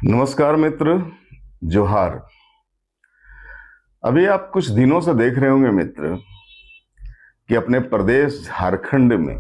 नमस्कार मित्र, जोहार। अभी आप कुछ दिनों से देख रहे होंगे मित्र कि अपने प्रदेश झारखंड में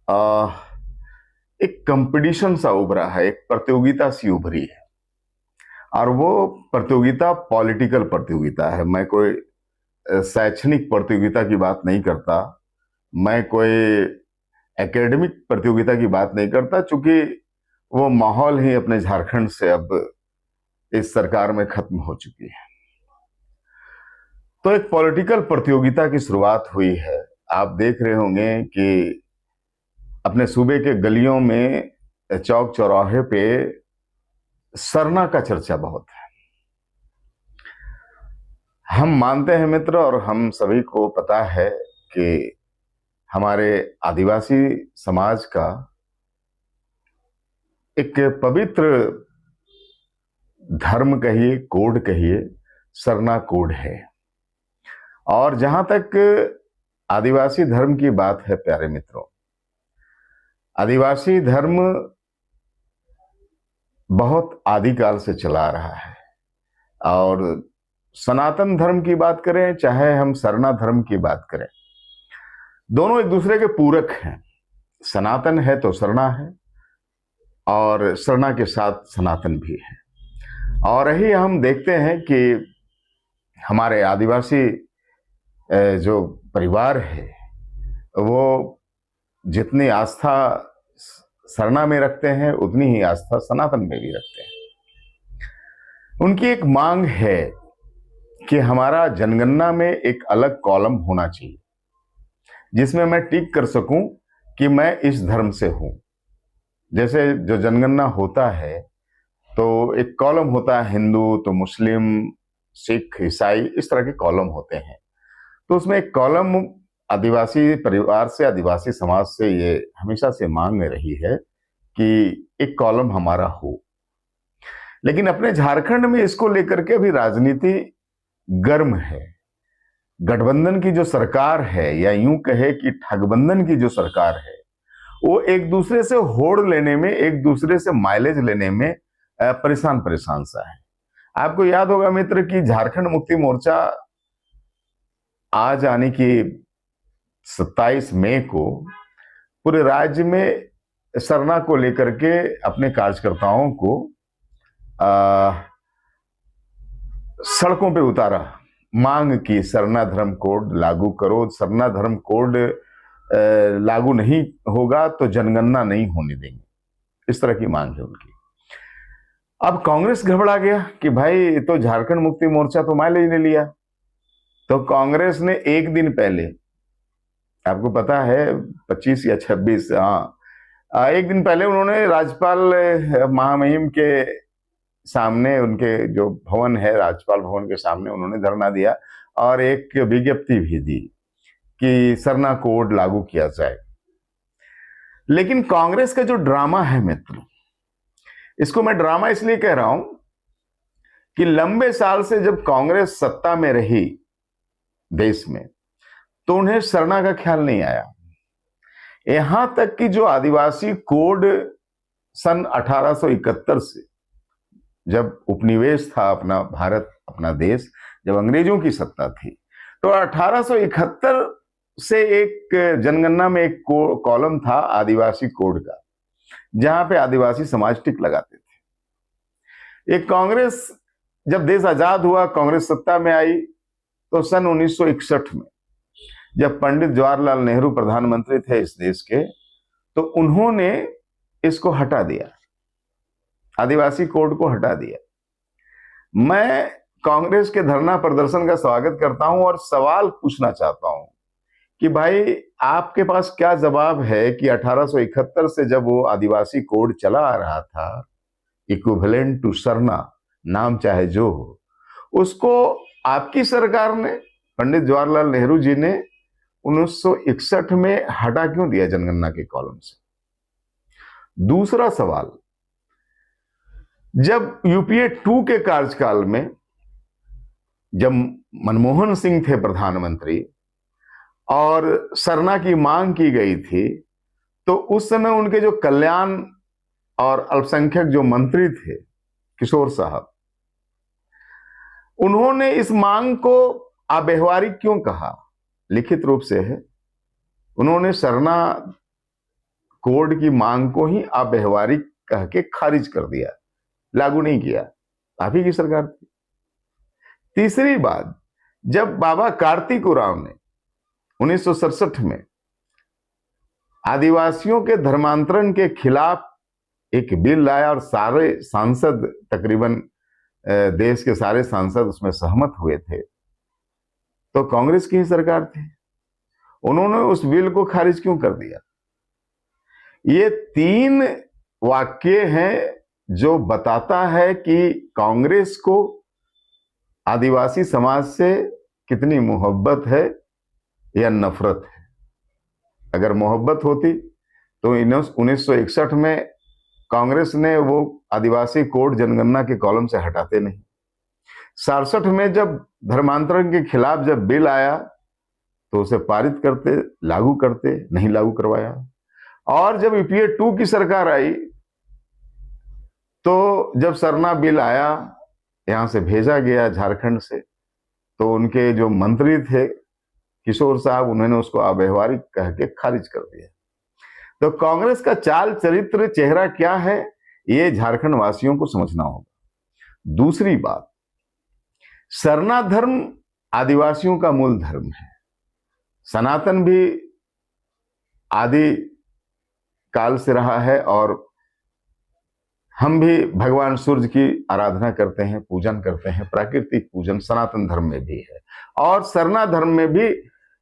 आ, एक कंपटीशन सा उभरा है, एक प्रतियोगिता सी उभरी है। और वो प्रतियोगिता पॉलिटिकल प्रतियोगिता है। मैं कोई शैक्षणिक प्रतियोगिता की बात नहीं करता, मैं कोई एकेडमिक प्रतियोगिता की बात नहीं करता, चूंकि वो माहौल ही अपने झारखंड से अब इस सरकार में खत्म हो चुकी है। तो एक पॉलिटिकल प्रतियोगिता की शुरुआत हुई है। आप देख रहे होंगे कि अपने सूबे के गलियों में, चौक चौराहे पे सरना का चर्चा बहुत है। हम मानते हैं मित्र, और हम सभी को पता है कि हमारे आदिवासी समाज का एक पवित्र धर्म कहिए, कोड कहिए, सरना कोड है। और जहां तक आदिवासी धर्म की बात है प्यारे मित्रों, आदिवासी धर्म बहुत आदिकाल से चला आ रहा है। और सनातन धर्म की बात करें, चाहे हम सरना धर्म की बात करें, दोनों एक दूसरे के पूरक हैं। सनातन है तो सरना है, और सरना के साथ सनातन भी है। और यही हम देखते हैं कि हमारे आदिवासी जो परिवार है, वो जितनी आस्था सरना में रखते हैं, उतनी ही आस्था सनातन में भी रखते हैं। उनकी एक मांग है कि हमारा जनगणना में एक अलग कॉलम होना चाहिए, जिसमें मैं टिक कर सकूं कि मैं इस धर्म से हूं। जैसे जो जनगणना होता है तो एक कॉलम होता है हिंदू, तो मुस्लिम, सिख, ईसाई, इस तरह के कॉलम होते हैं। तो उसमें एक कॉलम आदिवासी परिवार से, आदिवासी समाज से ये हमेशा से मांग रही है कि एक कॉलम हमारा हो। लेकिन अपने झारखंड में इसको लेकर के अभी राजनीति गर्म है। गठबंधन की जो सरकार है, या यूं कहे कि ठगबंधन की जो सरकार है, वो एक दूसरे से होड़ लेने में, एक दूसरे से माइलेज लेने में परेशान परेशान सा है। आपको याद होगा मित्र कि झारखंड मुक्ति मोर्चा आज आने की 27 मई को पूरे राज्य में सरना को लेकर के अपने कार्यकर्ताओं को सड़कों पे उतारा, मांग की सरना धर्म कोड लागू करो, सरना धर्म कोड लागू नहीं होगा तो जनगणना नहीं होने देंगे, इस तरह की मांग है उनकी। अब कांग्रेस घबरा गया कि भाई तो झारखंड मुक्ति मोर्चा तो माइलेज ले लिया। तो कांग्रेस ने एक दिन पहले, आपको पता है 25 या 26, एक दिन पहले उन्होंने राज्यपाल महामहिम के सामने, उनके जो भवन है राज्यपाल भवन के सामने, उन्होंने धरना दिया और एक विज्ञप्ति भी दी कि सरना कोड लागू किया जाए। लेकिन कांग्रेस का जो ड्रामा है मित्र, इसको मैं ड्रामा इसलिए कह रहा हूं कि लंबे साल से जब कांग्रेस सत्ता में रही देश में, तो उन्हें सरना का ख्याल नहीं आया। यहां तक कि जो आदिवासी कोड सन 1871 से, जब उपनिवेश था अपना भारत, अपना देश, जब अंग्रेजों की सत्ता थी, तो 1871 से एक जनगणना में एक कॉलम था आदिवासी कोड का, जहां पे आदिवासी समाज टिक लगाते थे। एक कांग्रेस, जब देश आजाद हुआ, कांग्रेस सत्ता में आई, तो सन 1961 में जब पंडित जवाहरलाल नेहरू प्रधानमंत्री थे इस देश के, तो उन्होंने इसको हटा दिया, आदिवासी कोड को हटा दिया। मैं कांग्रेस के धरना प्रदर्शन का स्वागत करता हूं और सवाल पूछना चाहता हूं कि भाई आपके पास क्या जवाब है कि 1871 से जब वो आदिवासी कोड चला आ रहा था, इक्विवेलेंट टू सरना, नाम चाहे जो हो, उसको आपकी सरकार ने, पंडित जवाहरलाल नेहरू जी ने 1961 में हटा क्यों दिया जनगणना के कॉलम से? दूसरा सवाल, जब यूपीए 2 के कार्यकाल में, जब मनमोहन सिंह थे प्रधानमंत्री और सरना की मांग की गई थी, तो उस समय उनके जो कल्याण और अल्पसंख्यक जो मंत्री थे किशोर साहब, उन्होंने इस मांग को अव्यावहारिक क्यों कहा? लिखित रूप से है, उन्होंने सरना कोड की मांग को ही अव्यावहारिक कह के खारिज कर दिया, लागू नहीं किया। आप ही की सरकार थी। तीसरी बात, जब बाबा कार्तिक उरांव ने 1967 में आदिवासियों के धर्मांतरण के खिलाफ एक बिल लाया और सारे सांसद, तकरीबन देश के सारे सांसद उसमें सहमत हुए थे, तो कांग्रेस की ही सरकार थी, उन्होंने उस बिल को खारिज क्यों कर दिया? ये 3 वाक्य हैं जो बताता है कि कांग्रेस को आदिवासी समाज से कितनी मोहब्बत है या नफरत है। अगर मोहब्बत होती तो 1961 में कांग्रेस ने वो आदिवासी कोड जनगणना के कॉलम से हटाते नहीं। 67 में जब धर्मांतरण के खिलाफ जब बिल आया तो उसे पारित करते, लागू करते, नहीं लागू करवाया। और जब यूपीए 2 की सरकार आई तो जब सरना बिल आया, यहां से भेजा गया झारखंड से, तो उनके जो मंत्री थे किशोर साहब, उन्होंने उसको अव्यावहारिक कह के खारिज कर दिया। तो कांग्रेस का चाल चरित्र, चेहरा क्या है, ये झारखंड वासियों को समझना होगा। दूसरी बात, सरना धर्म आदिवासियों का मूल धर्म है। सनातन भी आदि काल से रहा है और हम भी भगवान सूर्य की आराधना करते हैं, पूजन करते हैं। प्राकृतिक पूजन सनातन धर्म में भी है और सरना धर्म में भी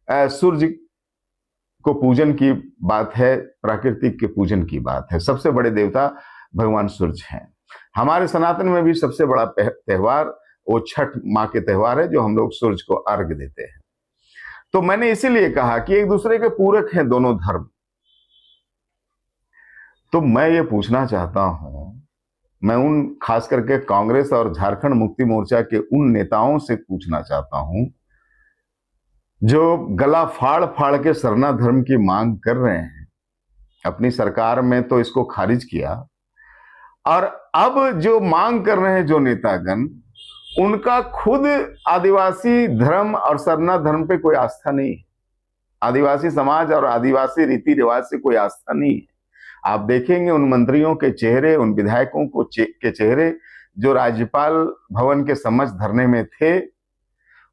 सूर्य को पूजन की बात है, प्राकृतिक के पूजन की बात है। सबसे बड़े देवता भगवान सूर्य हैं। हमारे सनातन में भी सबसे बड़ा त्योहार वो छठ माँ के त्योहार है, जो हम लोग सूर्य को अर्घ देते हैं। तो मैंने इसीलिए कहा कि एक दूसरे के पूरक हैं दोनों धर्म। तो मैं ये पूछना चाहता हूं, मैं उन खास करके कांग्रेस और झारखंड मुक्ति मोर्चा के उन नेताओं से पूछना चाहता हूं जो गला फाड़ फाड़ के सरना धर्म की मांग कर रहे हैं। अपनी सरकार में तो इसको खारिज किया और अब जो मांग कर रहे हैं जो नेतागण, उनका खुद आदिवासी धर्म और सरना धर्म पे कोई आस्था नहीं है। आदिवासी समाज और आदिवासी रीति रिवाज से कोई आस्था नहीं है। आप देखेंगे उन मंत्रियों के चेहरे, उन विधायकों को के चेहरे जो राज्यपाल भवन के समक्ष धरने में थे,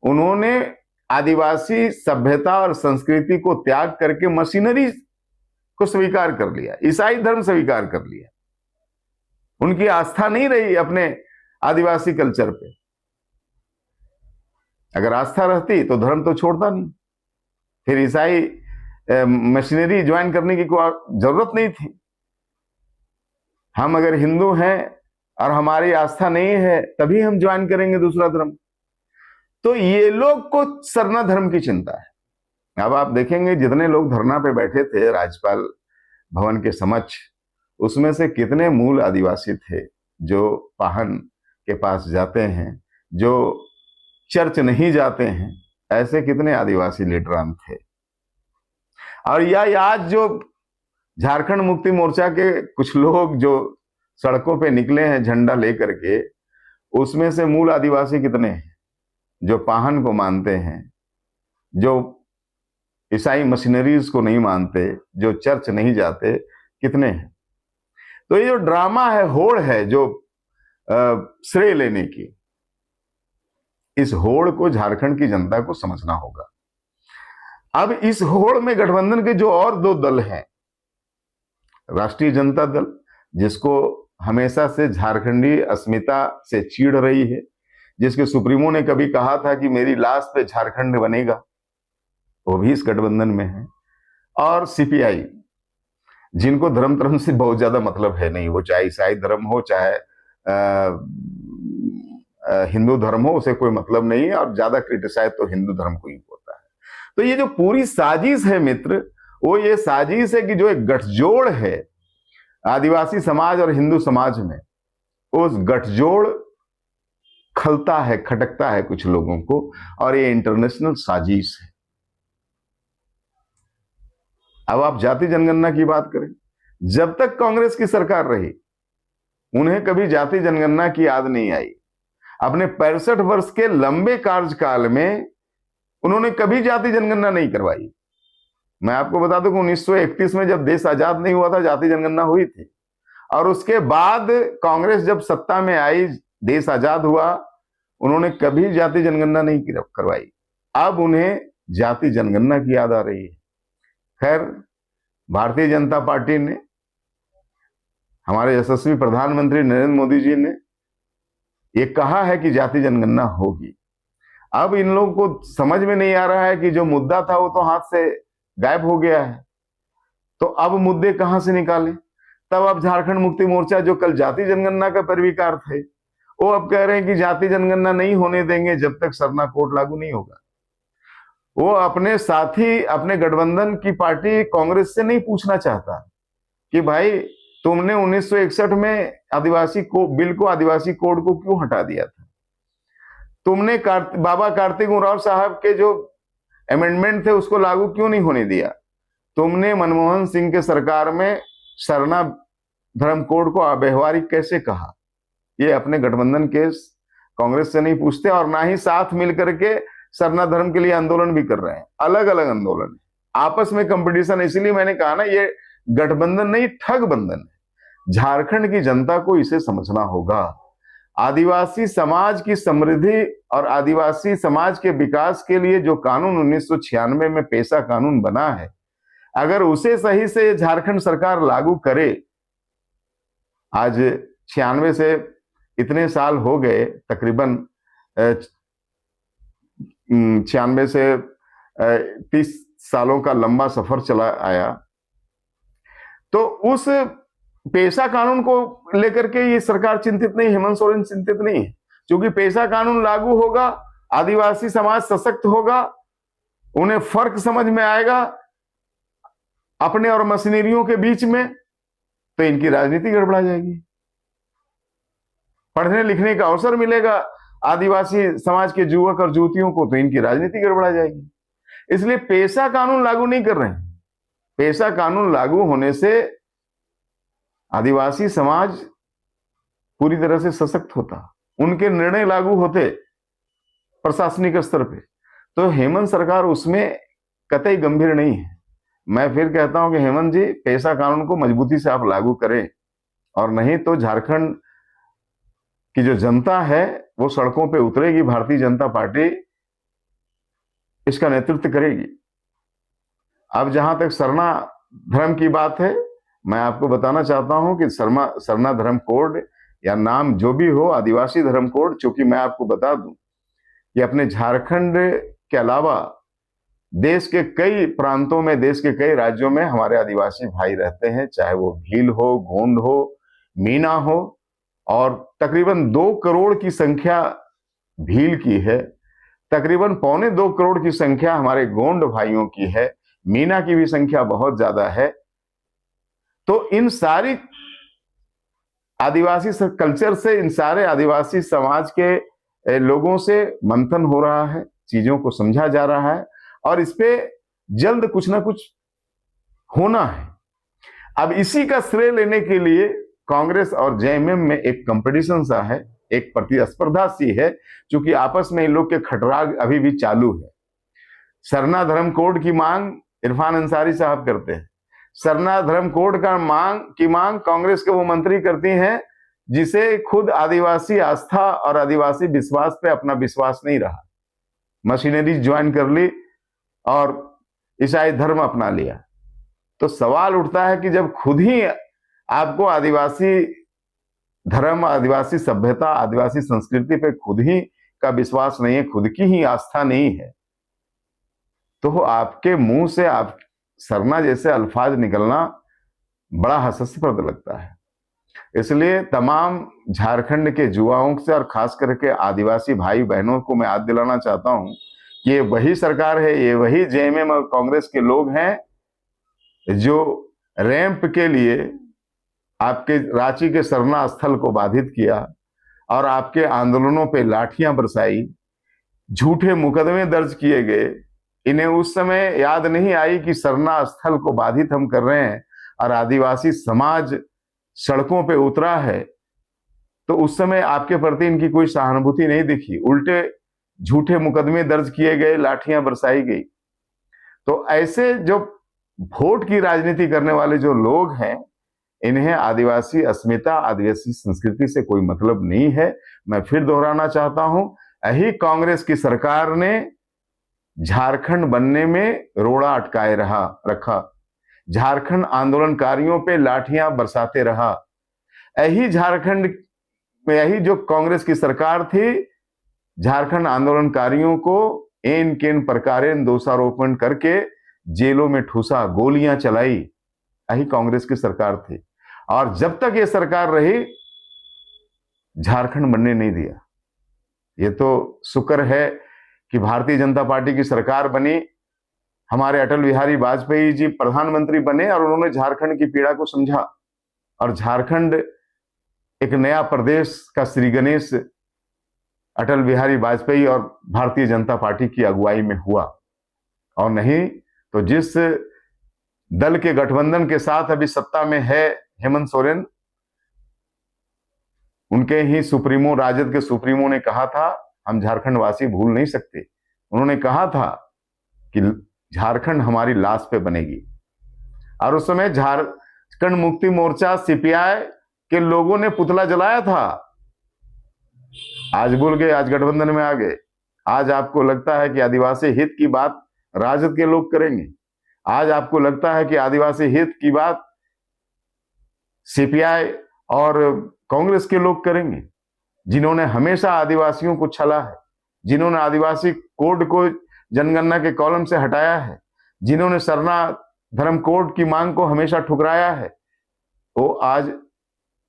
उन्होंने आदिवासी सभ्यता और संस्कृति को त्याग करके मशीनरी को स्वीकार कर लिया, ईसाई धर्म स्वीकार कर लिया। उनकी आस्था नहीं रही अपने आदिवासी कल्चर पे। अगर आस्था रहती तो धर्म तो छोड़ता नहीं, फिर ईसाई मशीनरी ज्वाइन करने की कोई जरूरत नहीं थी। हम अगर हिंदू हैं और हमारी आस्था नहीं है, तभी हम ज्वाइन करेंगे दूसरा धर्म। तो ये लोग को सरना धर्म की चिंता है। अब आप देखेंगे जितने लोग धरना पे बैठे थे राज्यपाल भवन के समक्ष, उसमें से कितने मूल आदिवासी थे जो पाहन के पास जाते हैं, जो चर्च नहीं जाते हैं। ऐसे कितने आदिवासी लीडरान थे। और या आज जो झारखंड मुक्ति मोर्चा के कुछ लोग जो सड़कों पे निकले हैं झंडा लेकर के, उसमें से मूल आदिवासी कितने हैं जो पाहन को मानते हैं, जो ईसाई मशीनरीज को नहीं मानते, जो चर्च नहीं जाते, कितने हैं? तो ये जो ड्रामा है, होड़ है जो श्रेय लेने की, इस होड़ को झारखंड की जनता को समझना होगा। अब इस होड़ में गठबंधन के जो और 2 दल हैं, राष्ट्रीय जनता दल, जिसको हमेशा से झारखंडी अस्मिता से चीड़ रही है, जिसके सुप्रीमो ने कभी कहा था कि मेरी लाश पे झारखंड बनेगा, वो भी इस गठबंधन में है। और सीपीआई, जिनको धर्म से बहुत ज्यादा मतलब है नहीं, वो चाहे ईसाई धर्म हो चाहे हिंदू धर्म हो, उसे कोई मतलब नहीं है और ज्यादा क्रिटिसाइज तो हिंदू धर्म को ही होता है। तो ये जो पूरी साजिश है मित्र, वो ये साजिश है कि जो एक गठजोड़ है आदिवासी समाज और हिंदू समाज में, उस गठजोड़ खलता है, खटकता है कुछ लोगों को, और ये इंटरनेशनल साजिश है। अब आप जाति जनगणना की बात करें, जब तक कांग्रेस की सरकार रही उन्हें कभी जाति जनगणना की याद नहीं आई। अपने 65 वर्ष के लंबे कार्यकाल में उन्होंने कभी जाति जनगणना नहीं करवाई। मैं आपको बता दूं कि 1931 में जब देश आजाद नहीं हुआ था, जाति जनगणना हुई थी, और उसके बाद कांग्रेस जब सत्ता में आई, देश आजाद हुआ, उन्होंने कभी जाति जनगणना नहीं करवाई। अब उन्हें जाति जनगणना की याद आ रही है। खैर, भारतीय जनता पार्टी ने, हमारे यशस्वी प्रधानमंत्री नरेंद्र मोदी जी ने ये कहा है कि जाति जनगणना होगी। अब इन लोगों को समझ में नहीं आ रहा है कि जो मुद्दा था वो तो हाथ से गायब हो गया है, तो अब मुद्दे कहां से निकालें। तब अब झारखंड मुक्ति मोर्चा, जो कल जाति जनगणना का पैरवीकार थे, वो अब कह रहे हैं कि जाति जनगणना नहीं होने देंगे जब तक सरना कोड लागू नहीं होगा। वो अपने साथी, अपने गठबंधन की पार्टी कांग्रेस से नहीं पूछना चाहता कि भाई तुमने 1961 में आदिवासी बिल को, आदिवासी कोड को क्यों हटा दिया था? तुमने बाबा कार्तिक उरांव साहब के जो अमेंडमेंट थे उसको लागू क्यों नहीं होने दिया? तुमने मनमोहन सिंह के सरकार में सरना धर्म कोड को अव्यवहारिक कैसे कहा? ये अपने गठबंधन के कांग्रेस से नहीं पूछते, और ना ही साथ मिलकर के सरना धर्म के लिए आंदोलन भी कर रहे हैं। अलग अलग आंदोलन, आपस में कंपटीशन। इसलिए मैंने कहा ना, ये गठबंधन नहीं, ठग बंधन है। झारखंड की जनता को इसे समझना होगा। आदिवासी समाज की समृद्धि और आदिवासी समाज के विकास के लिए जो कानून 1996 में पेशा कानून बना है, अगर उसे सही से झारखंड सरकार लागू करे, आज 96 से इतने साल हो गए, तकरीबन 96 से 30 सालों का लंबा सफर चला आया, तो उस पेशा कानून को लेकर के ये सरकार चिंतित नहीं, हेमंत सोरेन चिंतित नहीं है। क्योंकि पेशा कानून लागू होगा, आदिवासी समाज सशक्त होगा, उन्हें फर्क समझ में आएगा अपने और मशीनरियों के बीच में, तो इनकी राजनीति गड़बड़ा जाएगी। पढ़ने लिखने का अवसर मिलेगा आदिवासी समाज के युवक और युवतियों को, तो इनकी राजनीति गड़बड़ा जाएगी। इसलिए पेशा कानून लागू नहीं कर रहे हैं। पेशा कानून लागू होने से आदिवासी समाज पूरी तरह से सशक्त होता, उनके निर्णय लागू होते प्रशासनिक स्तर पे। तो हेमंत सरकार उसमें कतई गंभीर नहीं है। मैं फिर कहता हूं कि हेमंत जी, पेशा कानून को मजबूती से आप लागू करें, और नहीं तो झारखंड की जो जनता है वो सड़कों पे उतरेगी। भारतीय जनता पार्टी इसका नेतृत्व करेगी। अब जहां तक सरना धर्म की बात है, मैं आपको बताना चाहता हूं कि सरना धर्म कोड या नाम जो भी हो, आदिवासी धर्म कोड, चूंकि मैं आपको बता दूं कि अपने झारखंड के अलावा देश के कई प्रांतों में, देश के कई राज्यों में हमारे आदिवासी भाई रहते हैं, चाहे वो भील हो, गोंड हो, मीना हो, और तकरीबन 2 करोड़ की संख्या भील की है, तकरीबन 1.25 करोड़ की संख्या हमारे गोंड भाइयों की है, मीना की भी संख्या बहुत ज्यादा है। तो इन सारी आदिवासी कल्चर से, इन सारे आदिवासी समाज के लोगों से मंथन हो रहा है, चीजों को समझा जा रहा है, और इस पे जल्द कुछ ना कुछ होना है। अब इसी का श्रेय लेने के लिए कांग्रेस और जेएमएम में एक कंपटीशन सा है, एक प्रतिस्पर्धा सी है, क्योंकि आपस में इन लोग के खटराग अभी भी चालू है। सरना धर्म कोड की मांग इरफान अंसारी साहब करते हैं। सरना धर्म कोड का मांग कांग्रेस के वो मंत्री करती हैं जिसे खुद आदिवासी आस्था और आदिवासी विश्वास पे अपना विश्वास नहीं रहा, मशीनरी ज्वाइन कर ली और ईसाई धर्म अपना लिया। तो सवाल उठता है कि जब खुद ही आपको आदिवासी धर्म, आदिवासी सभ्यता, आदिवासी संस्कृति पे खुद ही का विश्वास नहीं है, खुद की ही आस्था नहीं है, तो आपके मुंह से आप सरना जैसे अल्फाज निकलना बड़ा हास्यास्पद लगता है। इसलिए तमाम झारखंड के युवाओं से और खास करके आदिवासी भाई बहनों को मैं याद दिलाना चाहता हूं कि ये वही सरकार है, ये वही जेएमएम और कांग्रेस के लोग हैं जो रैंप के लिए आपके रांची के सरना स्थल को बाधित किया और आपके आंदोलनों पे लाठियां बरसाई, झूठे मुकदमे दर्ज किए गए। इन्हें उस समय याद नहीं आई कि सरना स्थल को बाधित हम कर रहे हैं और आदिवासी समाज सड़कों पे उतरा है, तो उस समय आपके प्रति इनकी कोई सहानुभूति नहीं दिखी, उल्टे झूठे मुकदमे दर्ज किए गए, लाठियां बरसाई गई। तो ऐसे जो वोट की राजनीति करने वाले जो लोग हैं, इन्हें आदिवासी अस्मिता, आदिवासी संस्कृति से कोई मतलब नहीं है। मैं फिर दोहराना चाहता हूं, यही कांग्रेस की सरकार ने झारखंड बनने में रोड़ा अटकाए रखा, झारखंड आंदोलनकारियों पे लाठियां बरसाते रहा। यही झारखंड में, यही जो कांग्रेस की सरकार थी, झारखंड आंदोलनकारियों को एन केन प्रकारेण दोषारोपण करके जेलों में ठूसा, गोलियां चलाई। यही कांग्रेस की सरकार थी। और जब तक ये सरकार रही, झारखंड बनने नहीं दिया। ये तो शुक्र है कि भारतीय जनता पार्टी की सरकार बनी, हमारे अटल बिहारी वाजपेयी जी प्रधानमंत्री बने और उन्होंने झारखंड की पीड़ा को समझा और झारखंड एक नया प्रदेश का श्री गणेश अटल बिहारी वाजपेयी और भारतीय जनता पार्टी की अगुवाई में हुआ। और नहीं तो जिस दल के गठबंधन के साथ अभी सत्ता में है हेमंत सोरेन, उनके ही सुप्रीमो, राजद के सुप्रीमो ने कहा था, हम झारखंड वासी भूल नहीं सकते। उन्होंने कहा था कि झारखंड हमारी लाश पे बनेगी। और उस समय झारखंड मुक्ति मोर्चा, सीपीआई के लोगों ने पुतला जलाया था। आज भूल गए, आज गठबंधन में आ गए। आज आपको लगता है कि आदिवासी हित की बात राजद के लोग करेंगे। आज आपको लगता है कि आदिवासी हित की बात सीपीआई और कांग्रेस के लोग करेंगे, जिन्होंने हमेशा आदिवासियों को छला है, जिन्होंने आदिवासी कोड को जनगणना के कॉलम से हटाया है, जिन्होंने सरना धर्म कोड की मांग को हमेशा ठुकराया है, वो आज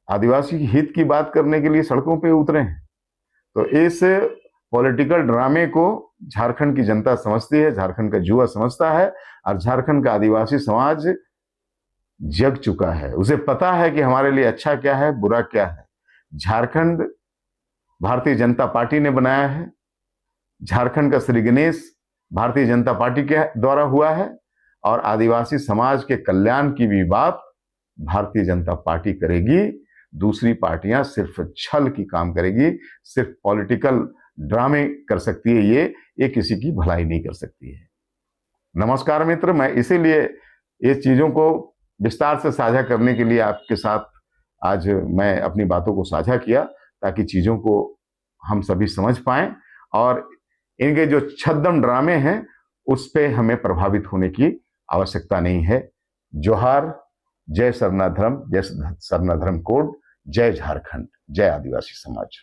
आदिवासी हित की बात करने के लिए सड़कों पे उतरे हैं। तो इस पॉलिटिकल ड्रामे को झारखंड की जनता समझती है, झारखंड का युवा समझता है और झारखंड का आदिवासी समाज जग चुका है। उसे पता है कि हमारे लिए अच्छा क्या है, बुरा क्या है। झारखंड भारतीय जनता पार्टी ने बनाया है। झारखंड का श्री गणेश भारतीय जनता पार्टी के द्वारा हुआ है और आदिवासी समाज के कल्याण की भी बात भारतीय जनता पार्टी करेगी। दूसरी पार्टियां सिर्फ छल की काम करेगी, सिर्फ पॉलिटिकल ड्रामे कर सकती है। ये किसी की भलाई नहीं कर सकती है। नमस्कार मित्र, मैं इसीलिए ये चीजों को विस्तार से साझा करने के लिए आपके साथ आज मैं अपनी बातों को साझा किया, ताकि चीजों को हम सभी समझ पाएं और इनके जो छद्म ड्रामे हैं उस पे हमें प्रभावित होने की आवश्यकता नहीं है। जोहार, जय सरना धर्म, जय सरना धर्म कोड, जय झारखंड, जय आदिवासी समाज।